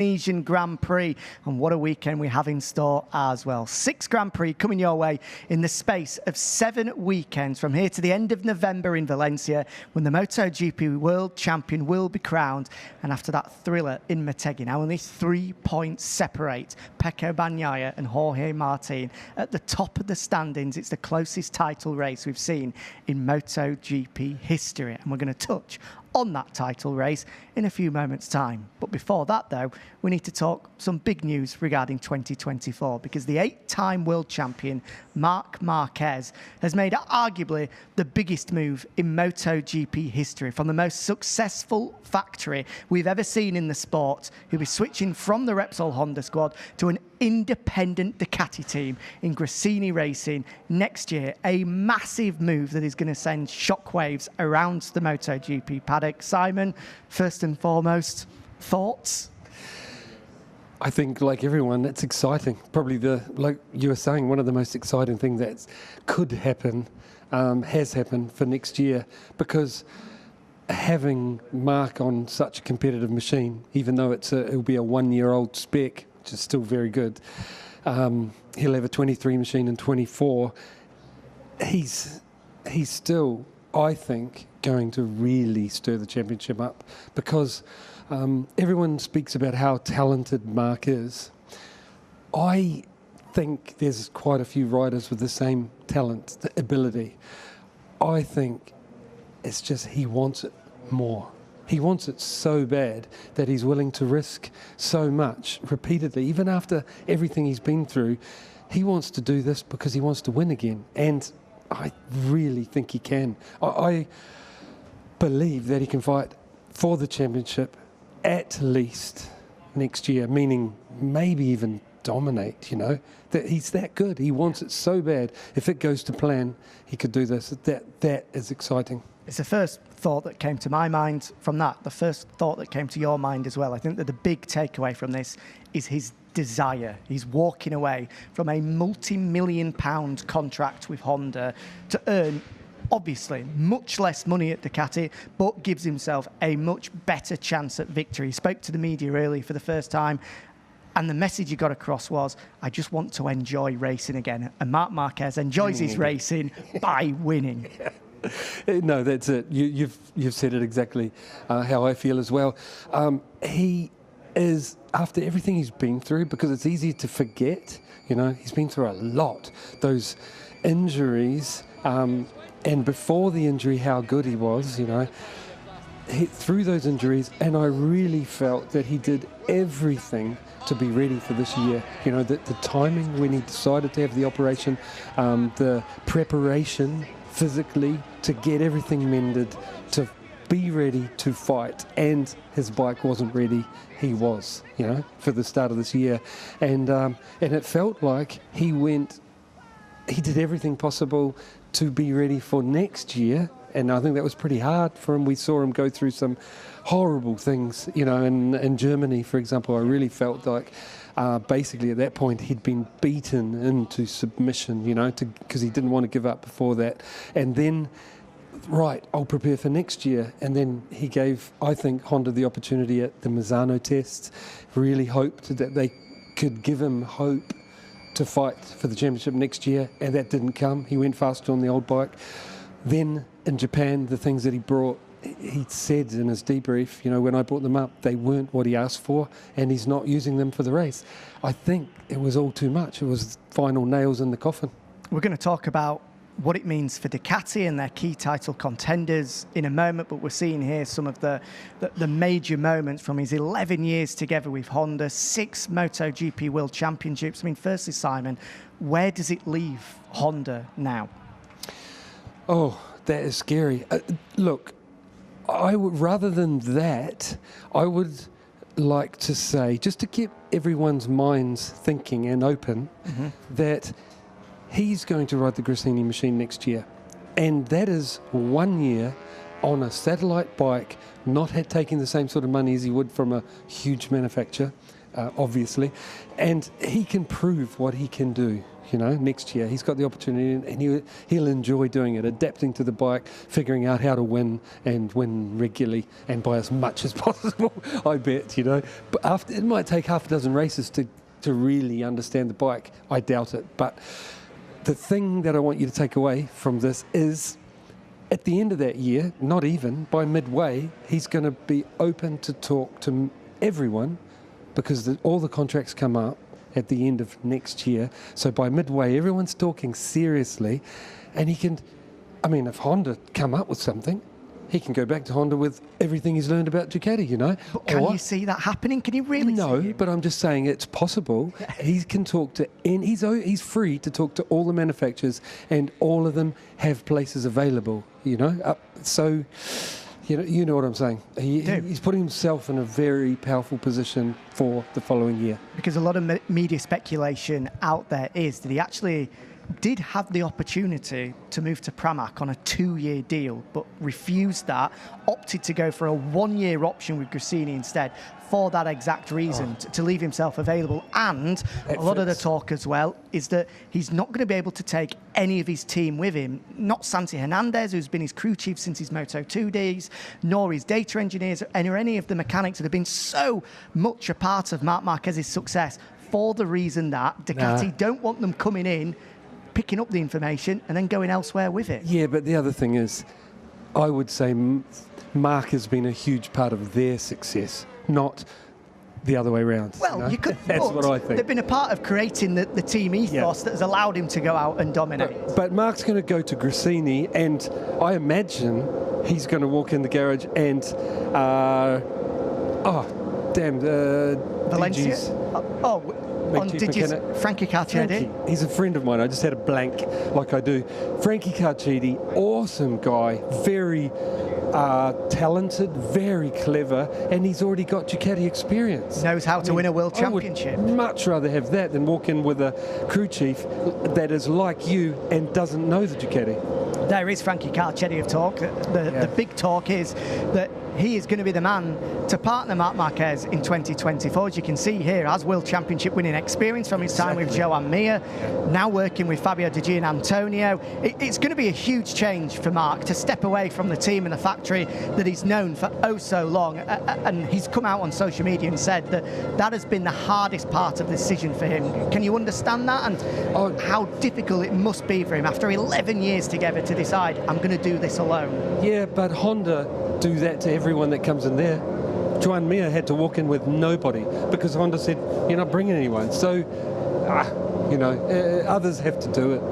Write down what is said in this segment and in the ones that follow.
Indonesian Grand Prix, and what a weekend we have in store as well. 6 Grand Prix coming your way in the space of 7 weekends from here to the end of November in Valencia, when the MotoGP World Champion will be crowned, and after that thriller in Motegi. Now only 3 points separate Pecco Bagnaia and Jorge Martin at the top of the standings. It's the closest title race we've seen in MotoGP history, and we're going to touch on that title race in a few moments' time. But before that, though, we need to talk some big news regarding 2024, because the 8-time world champion Marc Marquez has made arguably the biggest move in MotoGP history, from the most successful factory we've ever seen in the sport, who is switching from the Repsol Honda squad to an independent Ducati team in Gresini Racing next year. A massive move that is going to send shockwaves around the MotoGP paddock. Simon, first and foremost, thoughts? I think, like everyone, it's exciting. Probably like you were saying, one of the most exciting things that could happen, has happened for next year, because having Marc on such a competitive machine, even though it'll be a 1-year-old spec, which is still very good, he'll have a 23 machine in 24. He's still, I think, going to really stir the championship up, because everyone speaks about how talented Marc is. I think there's quite a few riders with the same talent, the ability. I think it's just he wants it more. He wants it so bad that he's willing to risk so much repeatedly. Even after everything he's been through, he wants to do this because he wants to win again. And I really think he can. I believe that he can fight for the championship at least next year, meaning maybe even dominate, that he's that good. He wants it so bad. If it goes to plan, he could do this. That is exciting. It's the first thought that came to my mind from that, the first thought that came to your mind as well. I think that the big takeaway from this is his desire. He's walking away from a multi-million-pound contract with Honda to earn, obviously, much less money at Ducati, but gives himself a much better chance at victory. He spoke to the media early for the first time, and the message he got across was, I just want to enjoy racing again. And Marc Marquez enjoys his racing by winning. Yeah. No, that's it. You've said it exactly how I feel as well. He is, after everything he's been through, because it's easy to forget, he's been through a lot. Those injuries, and before the injury, how good he was, through those injuries, and I really felt that he did everything to be ready for this year. The timing when he decided to have the operation, the preparation physically to get everything mended, to be ready to fight, and his bike wasn't ready. He was, for the start of this year, and it felt like he did everything possible to be ready for next year. And I think that was pretty hard for him. We saw him go through some horrible things, in Germany, for example. I really felt like basically at that point he'd been beaten into submission, because he didn't want to give up before that. And then, right, I'll prepare for next year. And then he gave, I think, Honda the opportunity at the Misano test, really hoped that they could give him hope to fight for the championship next year, and that didn't come. He went faster on the old bike. Then in Japan, the things that he brought, he said in his debrief, when I brought them up, they weren't what he asked for, and he's not using them for the race. I think it was all too much. It was final nails in the coffin. We're going to talk about what it means for Ducati and their key title contenders in a moment, but we're seeing here some of the major moments from his 11 years together with Honda, 6 MotoGP World Championships. Firstly, Simon, where does it leave Honda now? Oh, that is scary. Look, rather than that, I would like to say, just to keep everyone's minds thinking and open, that he's going to ride the Gresini machine next year. And that is 1 year on a satellite bike, not taking the same sort of money as he would from a huge manufacturer, obviously. And he can prove what he can do. next year. He's got the opportunity, and he'll enjoy doing it, adapting to the bike, figuring out how to win and win regularly and by as much as possible, I bet, But it might take half a dozen races to really understand the bike. I doubt it. But the thing that I want you to take away from this is, at the end of that year, not even, by midway, he's going to be open to talk to everyone, because all the contracts come up at the end of next year. So by midway, everyone's talking seriously, and he can, if Honda come up with something, he can go back to Honda with everything he's learned about Ducati, But can you see that happening? Can you really see it? No, but I'm just saying it's possible. He can talk to, and he's free to talk to all the manufacturers, and all of them have places available, So, you know what I'm saying. He's putting himself in a very powerful position for the following year. Because a lot of media speculation out there is that he actually did have the opportunity to move to Pramac on a 2-year deal, but refused that, opted to go for a 1-year option with Gresini instead, for that exact reason, to leave himself available. And a lot of the talk as well is that he's not going to be able to take any of his team with him, not Santi Hernandez, who's been his crew chief since his Moto2 days, nor his data engineers, or any of the mechanics that have been so much a part of Marc Marquez's success, for the reason that Ducati don't want them coming in, picking up the information and then going elsewhere with it. Yeah, but the other thing is, I would say Marc has been a huge part of their success, not the other way around. Well, you could. That's what I think. They've been a part of creating the team ethos that has allowed him to go out and dominate. But Marc's going to go to Gresini, and I imagine he's going to walk in the garage and, Valencia? Frankie Carcetti? He's a friend of mine. I just had a blank like I do. Frankie Carcetti, awesome guy, very talented, very clever, and he's already got Ducati experience. Knows how to win a world championship. I would much rather have that than walk in with a crew chief that is like you and doesn't know the Ducati. There is Frankie Carcetti of talk. The big talk is that he is going to be the man to partner Marc Marquez in 2024. As you can see here, has World Championship winning experience from his time with Joan Mir, now working with Fabio De Gianantonio. It's going to be a huge change for Marc to step away from the team and the factory that he's known for so long. And he's come out on social media and said that has been the hardest part of the decision for him. Can you understand that? And how difficult it must be for him after 11 years together to decide, I'm going to do this alone. Yeah, but Honda do that to everyone that comes in there. Joan Mir had to walk in with nobody because Honda said, you're not bringing anyone. So, others have to do it.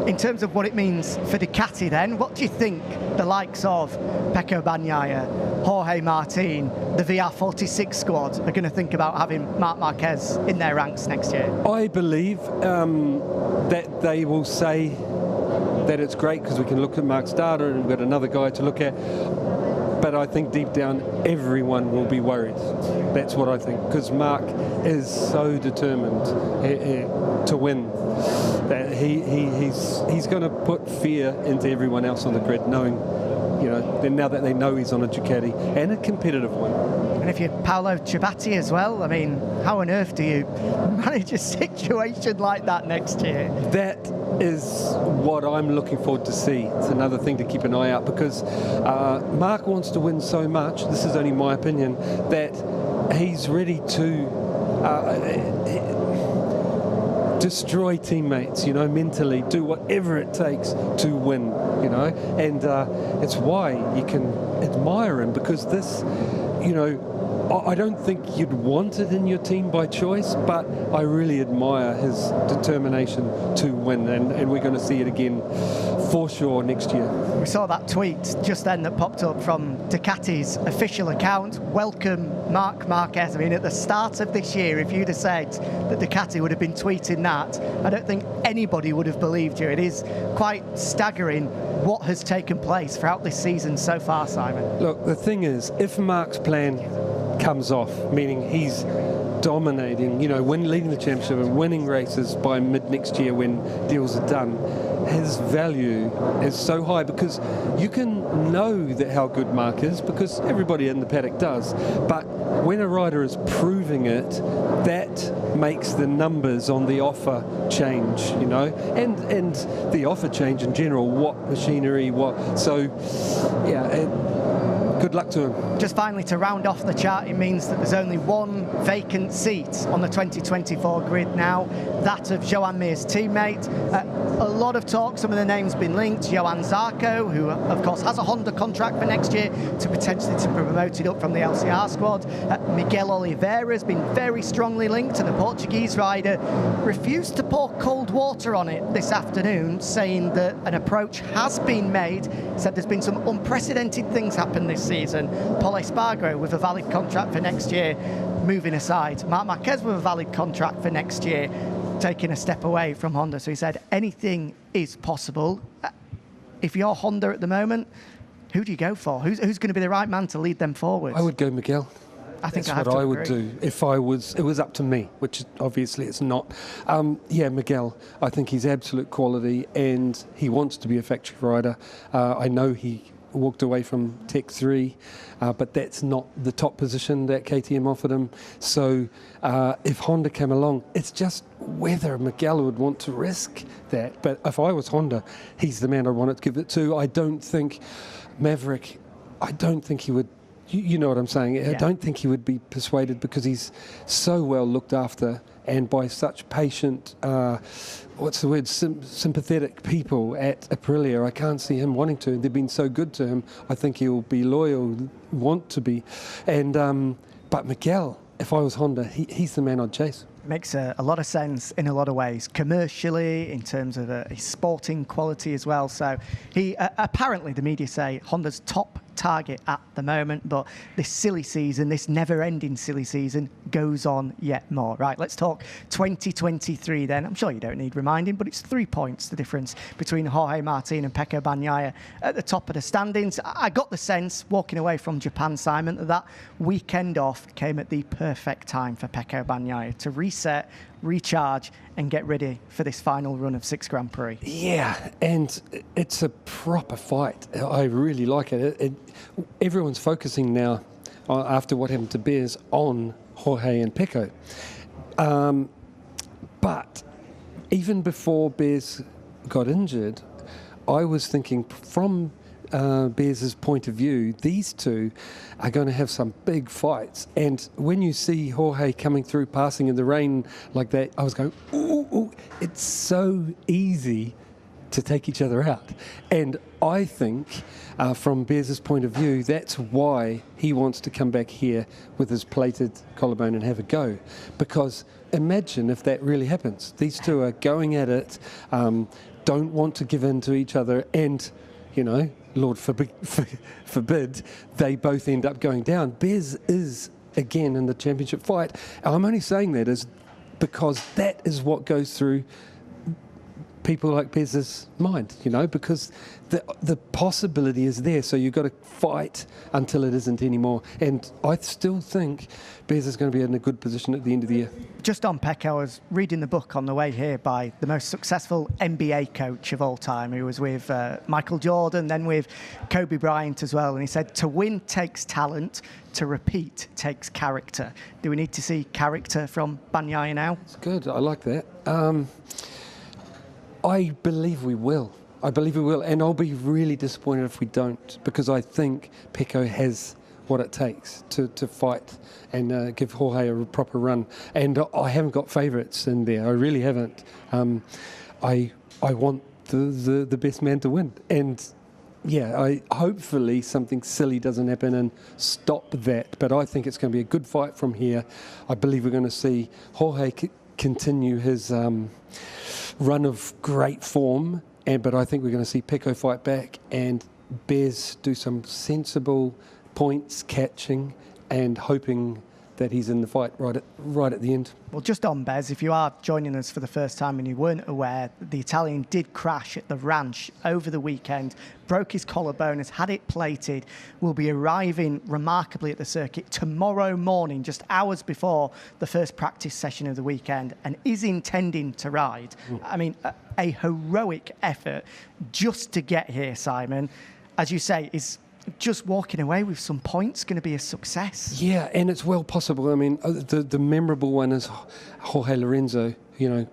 In terms of what it means for Ducati then, what do you think the likes of Pecco Bagnaia, Jorge Martin, the VR46 squad are going to think about having Marc Marquez in their ranks next year? I believe that they will say that it's great because we can look at Marc's data and we've got another guy to look at. But I think deep down, everyone will be worried. That's what I think, because Marc is so determined to win that he's going to put fear into everyone else on the grid, knowing, now that they know he's on a Ducati and a competitive one. And if you're Paolo Ciabatti as well, how on earth do you manage a situation like that next year? That is what I'm looking forward to see. It's another thing to keep an eye out because Marc wants to win so much, this is only my opinion, that he's ready to destroy teammates, mentally, do whatever it takes to win, and it's why you can admire him because this, I don't think you'd want it in your team by choice, but I really admire his determination to win, and we're going to see it again for sure next year. We saw that tweet just then that popped up from Ducati's official account. Welcome, Marc Marquez. At the start of this year, if you'd have said that Ducati would have been tweeting that, I don't think anybody would have believed you. It is quite staggering what has taken place throughout this season so far, Simon. Look, the thing is, if Marc's plan comes off, meaning he's dominating, leading the championship and winning races by mid next year when deals are done, his value is so high because you can know that how good Marc is because everybody in the paddock does. But when a rider is proving it, that makes the numbers on the offer change, you know, and the offer change in general, what machinery, good luck to him. Just finally, to round off the chart, it means that there's only one vacant seat on the 2024 grid now, that of Joan Mir's teammate. A lot of talk, some of the names been linked. Johan Zarco, who of course has a Honda contract for next year, to potentially to be promoted up from the LCR squad. Miguel Oliveira has been very strongly linked, and the Portuguese rider refused to pour cold water on it this afternoon, saying that an approach has been made. Said there's been some unprecedented things happen this season. Paul Espargaro with a valid contract for next year, moving aside. Marc Marquez with a valid contract for next year, taking a step away from Honda. So he said anything is possible. If you're Honda at the moment, who do you go for? Who's going to be the right man to lead them forward? I would go Miguel. I think that's what I would do if it was up to me, which obviously it's not. Miguel, I think he's absolute quality and he wants to be a factory rider. I know he walked away from Tech 3, but that's not the top position that KTM offered him. So if Honda came along, it's just whether Miguel would want to risk that. But if I was Honda, he's the man I'd want to give it to. I don't think Maverick, he would. You know what I'm saying? Yeah. I don't think he would be persuaded because he's so well looked after and by such patient, sympathetic people at Aprilia. I can't see him wanting to. They've been so good to him. I think he'll be loyal, want to be. And but Miguel, if I was Honda, he's the man I'd chase. Makes a lot of sense in a lot of ways, commercially, in terms of his sporting quality as well. So he apparently, the media say, Honda's top target at the moment, but this silly season, this never-ending silly season, goes on yet more. Right, let's talk 2023 then. I'm sure you don't need reminding, but it's 3 points the difference between Jorge Martin and Pecco Bagnaia at the top of the standings. I got the sense, walking away from Japan, Simon, that weekend off came at the perfect time for Pecco Bagnaia to reset, recharge and get ready for this final run of 6 Grand Prix. Yeah, and it's a proper fight. I really like it. Everyone's focusing now, after what happened to Bez, on Jorge and Pecco. But even before Bez got injured, I was thinking from Bez's point of view, these two are going to have some big fights. And when you see Jorge coming through, passing in the rain like that, I was going, ooh, it's so easy to take each other out. And I think from Bez's point of view, that's why he wants to come back here with his plated collarbone and have a go. Because imagine if that really happens. These two are going at it, don't want to give in to each other, and, you know, Lord forbid, they both end up going down. Bez is, again, in the championship fight. I'm only saying that is because that is what goes through people like Bez's mind, you know, because the possibility is there. So you've got to fight until it isn't anymore. And I still think Bez is going to be in a good position at the end of the year. Just on Pecco, I was reading the book on the way here by the most successful NBA coach of all time, who was with Michael Jordan, then with Kobe Bryant as well. And he said, to win takes talent, to repeat takes character. Do we need to see character from Bagnaia now? It's good. I like that. I believe we will. And I'll be really disappointed if we don't, because I think Pecco has what it takes to fight and give Jorge a proper run. And I haven't got favourites in there. I really haven't. I want the best man to win. And yeah, hopefully something silly doesn't happen and stop that. But I think it's going to be a good fight from here. I believe we're going to see Jorge continue his run of great form, but I think we're going to see Pecco fight back and Bez do some sensible points catching and hoping that he's in the fight right at the end. Well, just on Bez, if you are joining us for the first time and you weren't aware, the Italian did crash at the ranch over the weekend, broke his collarbone, has had it plated, will be arriving remarkably at the circuit tomorrow morning, just hours before the first practice session of the weekend, and is intending to ride. I mean, a heroic effort just to get here, Simon. As you say, is just walking away with some points going to be a success. Yeah, and it's well possible. I mean, the memorable one is Jorge Lorenzo,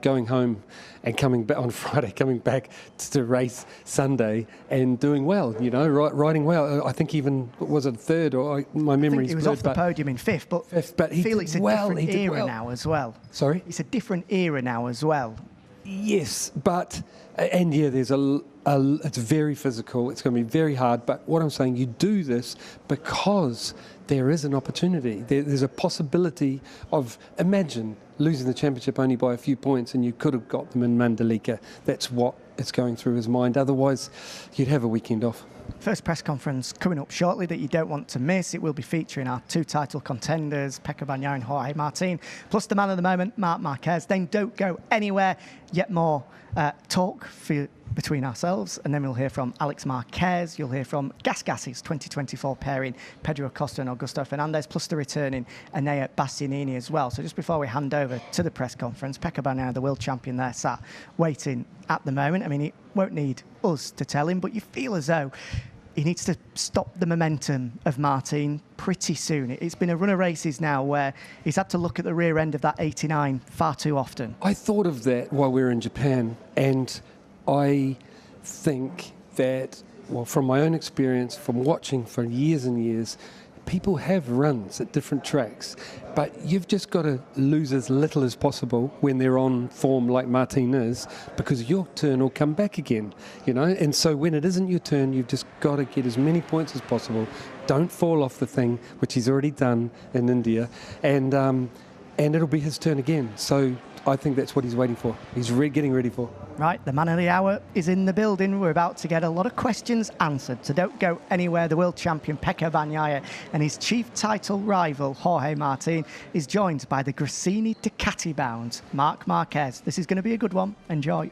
going home and coming back on Friday, coming back to race Sunday and doing well, riding well. I think even, was it third, or my memory's he was off the podium in fifth, but he feel did it's a well. different era now as well. Sorry? It's a different era now as well. Yes, but, and yeah, there's it's very physical. It's going to be very hard. But what I'm saying, you do this because there is an opportunity. There's a possibility of, imagine losing the championship only by a few points and you could have got them in Mandalika. That's what is going through his mind. Otherwise, you'd have a weekend off. First press conference coming up shortly that you don't want to miss. It will be featuring our 2 title contenders, Pecco Bagnaia and Jorge Martin, plus the man of the moment, Marc Marquez. Then don't go anywhere. Yet more talk between ourselves, and then we'll hear from Alex Marquez. You'll hear from Gasgas's 2024 pairing, Pedro Acosta and Augusto Fernandez, plus the returning Enea Bastianini as well. So just before we hand over to the press conference, Pecco Bagnaia, the world champion there, sat waiting at the moment. I mean, he won't need us to tell him, but you feel as though he needs to stop the momentum of Martin pretty soon. It's been a run of races now where he's had to look at the rear end of that 89 far too often. I thought of that while we were in Japan, and I think that, well, from my own experience, from watching for years and years, people have runs at different tracks, but you've just got to lose as little as possible when they're on form like Martin is, because your turn will come back again, And so when it isn't your turn, you've just got to get as many points as possible. Don't fall off the thing, which he's already done in India, and it'll be his turn again. So I think that's what he's waiting for. He's getting ready for. Right, the man of the hour is in the building. We're about to get a lot of questions answered, so don't go anywhere. The world champion Pecco Bagnaia and his chief title rival Jorge Martin is joined by the Gresini Ducati bound Marc Marquez. This is going to be a good one. Enjoy.